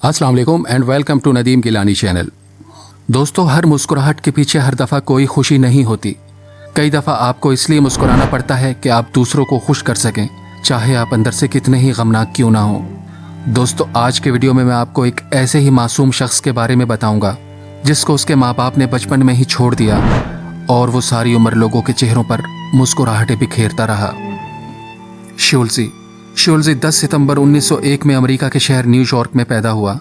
अस्सलाम वालेकुम and welcome to Nadeem Gilani channel. दोस्तों, हर मुस्कुराहट के पीछे हर दफ़ा कोई खुशी नहीं होती। कई दफ़ा आपको इसलिए मुस्कुराना पड़ता है कि आप दूसरों को खुश कर सकें, चाहे आप अंदर से कितने ही गमनाक क्यों ना हो। दोस्तों, आज के वीडियो में मैं आपको एक ऐसे ही मासूम शख्स के बारे में बताऊंगा जिसको उसके माँ बाप ने बचपन में ही छोड़ दिया और वो सारी उम्र लोगों के चेहरों पर मुस्कुराहटें बिखेरता रहा। शुल्ज़ी 10 सितंबर 1901 में अमेरिका के शहर न्यूयॉर्क में पैदा हुआ।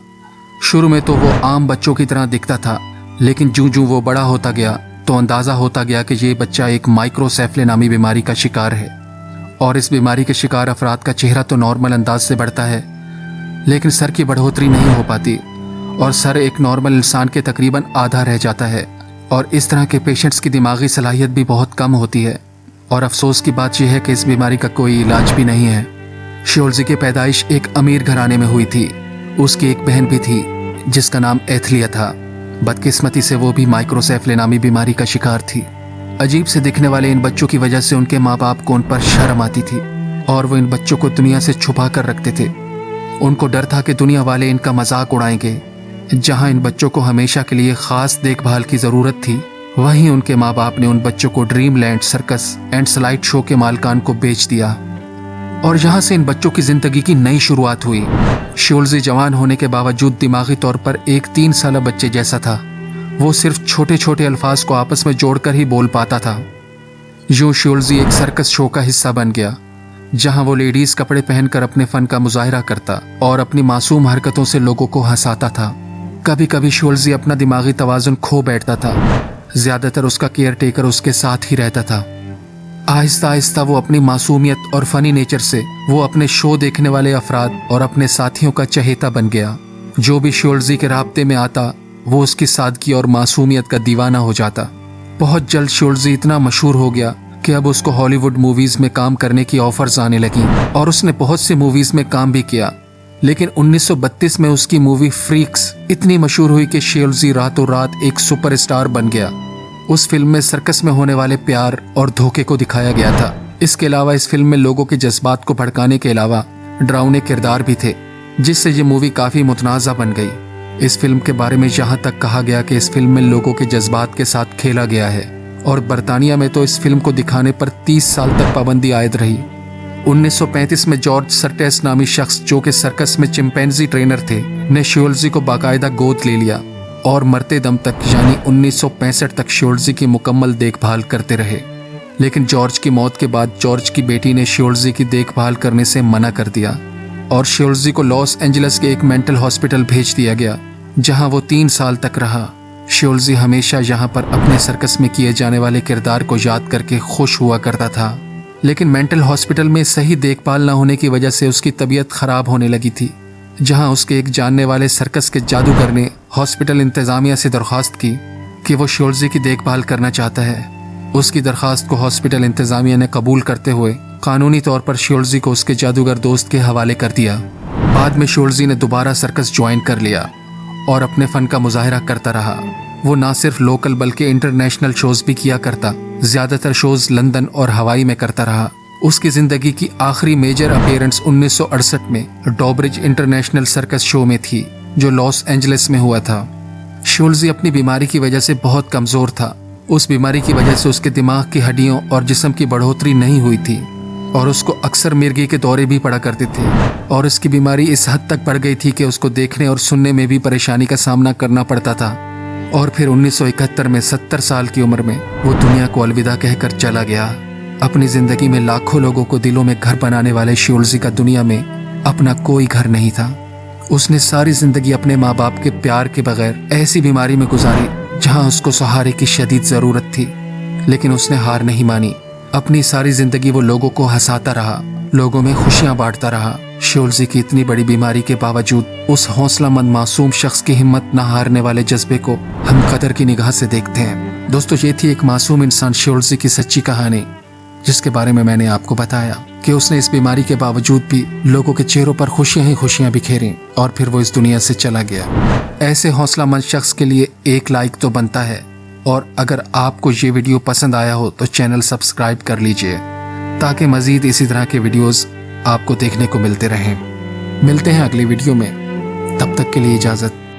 शुरू में तो वो आम बच्चों की तरह दिखता था, लेकिन जूं-जूं वो बड़ा होता गया तो अंदाज़ा होता गया कि ये बच्चा एक माइक्रोसेफले नामी बीमारी का शिकार है। और इस बीमारी के शिकार अफराद का चेहरा तो नॉर्मल अंदाज से बढ़ता है, लेकिन सर की बढ़ोतरी नहीं हो पाती और सर एक नॉर्मल इंसान के तकरीबन आधा रह जाता है। और इस तरह के पेशेंट्स की दिमागी सलाहियत भी बहुत कम होती है। और अफसोस की बात यह है कि इस बीमारी का कोई इलाज भी नहीं है। शुल्ज़ी की पैदाइश एक अमीर घराने में हुई थी। उसकी एक बहन भी थी जिसका नाम एथलिया था। बदकिस्मती से वो भी माइक्रोसेफले नामी बीमारी का शिकार थी। अजीब से दिखने वाले इन बच्चों की वजह से उनके माँ बाप को उन पर शर्म आती थी और वो इन बच्चों को दुनिया से छुपा कर रखते थे। उनको डर था कि दुनिया वाले इनका मजाक उड़ाएंगे। जहाँ इन बच्चों को हमेशा के लिए खास देखभाल की ज़रूरत थी, वहीं उनके माँ बाप ने उन बच्चों को dream land circus and slide show के मालकान को बेच दिया और यहाँ से इन बच्चों की जिंदगी की नई शुरुआत हुई। शुल्ज़ी जवान होने के बावजूद दिमागी तौर पर एक 3 साल बच्चे जैसा था। वो सिर्फ छोटे छोटे अल्फाज को आपस में जोड़कर ही बोल पाता था। यूं शुल्ज़ी एक सर्कस शो का हिस्सा बन गया, जहाँ वो लेडीज कपड़े पहनकर अपने फन का मुजाहिरा करता और अपनी मासूम हरकतों से लोगों को हंसाता था। कभी कभी शुल्ज़ी अपना दिमागी तवाज़ुन खो बैठता था। ज्यादातर उसका केयर टेकर उसके साथ ही रहता था। आहिस्ता आहिस्ता वो अपनी मासूमियत और फनी नेचर से वो अपने शो देखने वाले अफराद और अपने साथियों का चहेता बन गया। जो भी शुल्ज़ी के राब्ते में आता वो उसकी सादगी और मासूमियत का दीवाना हो जाता। बहुत जल्द शुल्ज़ी इतना मशहूर हो गया कि अब उसको हॉलीवुड मूवीज में काम करने की ऑफर्स आने लगी और उसने बहुत सी मूवीज में काम भी किया। लेकिन 1932 में उसकी मूवी फ्रीक्स इतनी मशहूर हुई कि शुल्ज़ी रातों रात एक सुपरस्टार बन गया। उस फिल्म में सर्कस में होने वाले प्यार और धोखे को दिखाया गया था। इसके अलावा इस फिल्म में लोगों के जज्बात को भड़काने के अलावा डरावने किरदार भी थे, जिससे ये मूवी काफी मुतनाज़ा बन गई। इस फिल्म के बारे में यहाँ तक कहा गया कि इस फिल्म में लोगों के जज्बात के साथ खेला गया है और बरतानिया में तो इस फिल्म को दिखाने पर 30 साल तक पाबंदी आयद रही। 1935 में जॉर्ज सर्टेस नामी शख्स, जो कि सर्कस में चिंपैंजी ट्रेनर थे, ने शुल्ज़ी को बाकायदा गोद ले लिया और मरते दम तक यानी 1965 तक शुल्ज़ी की मुकम्मल देखभाल करते रहे। लेकिन जॉर्ज की मौत के बाद जॉर्ज की बेटी ने शुल्ज़ी की देखभाल करने से मना कर दिया और शुल्ज़ी को लॉस एंजलिस के एक मेंटल हॉस्पिटल भेज दिया गया, जहां वो 3 साल तक रहा। शुल्ज़ी हमेशा यहाँ पर अपने सर्कस में किए जाने वाले किरदार को याद करके खुश हुआ करता था। लेकिन मेंटल हॉस्पिटल में सही देखभाल न होने की वजह से उसकी तबीयत खराब होने लगी थी, जहां उसके एक जानने वाले सर्कस के जादूगर ने हॉस्पिटल इंतजामिया से दरख्वास्त की कि वो शुल्ज़ी की देखभाल करना चाहता है। उसकी दरख्वास्त को हॉस्पिटल इंतजामिया ने कबूल करते हुए कानूनी तौर पर शुल्ज़ी को उसके जादूगर दोस्त के हवाले कर दिया। बाद में शुल्ज़ी ने दोबारा सर्कस ज्वाइन कर लिया और अपने फन का मुजाहिरा करता रहा। वो ना सिर्फ लोकल बल्कि इंटरनेशनल शोज भी किया करता। ज्यादातर शोज लंदन और हवाई में करता रहा। उसकी जिंदगी की आखिरी मेजर अपीयरेंस 1968 में डॉबरिज इंटरनेशनल सर्कस शो में थी, जो लॉस एंजलिस में हुआ था। शुल्ज़ी अपनी बीमारी की वजह से बहुत कमजोर था। उस बीमारी की वजह से उसके दिमाग की हड्डियों और जिस्म की बढ़ोतरी नहीं हुई थी और उसको अक्सर मिर्गी के दौरे भी पड़ा करते थे। और उसकी बीमारी इस हद तक बढ़ गई थी कि उसको देखने और सुनने में भी परेशानी का सामना करना पड़ता था। और फिर 1971 में 70 साल की उम्र में वो दुनिया को अलविदा कहकर चला गया। अपनी जिंदगी में लाखों लोगों को दिलों में घर बनाने वाले शुल्ज़ी का दुनिया में अपना कोई घर नहीं था। उसने सारी जिंदगी अपने माँ बाप के प्यार के बगैर ऐसी बीमारी में गुजारी जहाँ उसको सहारे की शदीद जरूरत थी, लेकिन उसने हार नहीं मानी। अपनी सारी जिंदगी वो लोगों को हंसाता रहा, लोगों में खुशियां बांटता रहा। शुल्ज़ी की इतनी बड़ी बीमारी के बावजूद उस हौसलामंद मासूम शख्स की हिम्मत न हारने वाले जज्बे को हम कदर की निगाह से देखते हैं। दोस्तों, ये थी एक मासूम इंसान शुल्ज़ी की सच्ची कहानी, जिसके बारे में मैंने आपको बताया कि उसने इस बीमारी के बावजूद भी लोगों के चेहरों पर खुशियां ही खुशियां बिखेरी और फिर वो इस दुनिया से चला गया। ऐसे हौसलामंद शख्स के लिए एक लाइक तो बनता है। और अगर आपको ये वीडियो पसंद आया हो तो चैनल सब्सक्राइब कर लीजिए, ताकि मजीद इसी तरह के वीडियोस आपको देखने को मिलते रहें। मिलते हैं अगली वीडियो में। تب تک کے لیے اجازت.